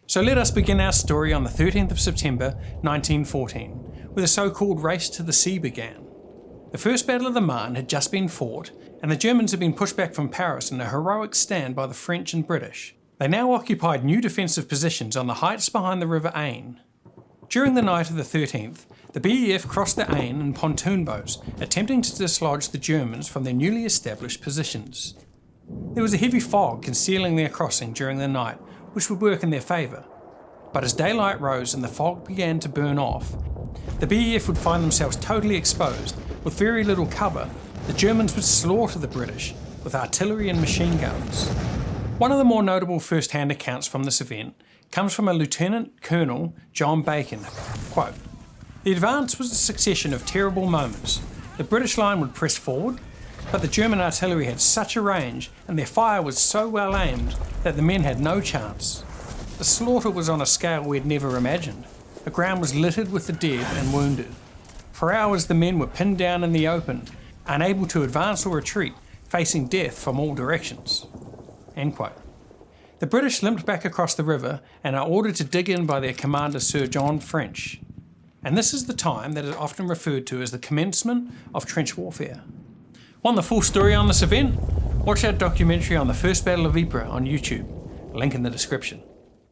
So let us begin our story on the 13th of September 1914, where the so-called race to the sea began. The First Battle of the Marne had just been fought, and the Germans had been pushed back from Paris in a heroic stand by the French and British. They now occupied new defensive positions on the heights behind the river Aisne. During the night of the 13th, the BEF crossed the Aisne in pontoon boats, attempting to dislodge the Germans from their newly established positions. There was a heavy fog concealing their crossing during the night, which would work in their favour. But as daylight rose and the fog began to burn off, the BEF would find themselves totally exposed. With very little cover, the Germans would slaughter the British with artillery and machine guns. One of the more notable first-hand accounts from this event comes from a Lieutenant Colonel John Bacon. Quote, "The advance was a succession of terrible moments. The British line would press forward, but the German artillery had such a range and their fire was so well aimed that the men had no chance. The slaughter was on a scale we had never imagined. The ground was littered with the dead and wounded. For hours the men were pinned down in the open, unable to advance or retreat, facing death from all directions." End quote. The British limped back across the river and are ordered to dig in by their commander Sir John French. And this is the time that is often referred to as the commencement of trench warfare. Want the full story on this event? Watch our documentary on the First Battle of Ypres on YouTube, link in the description.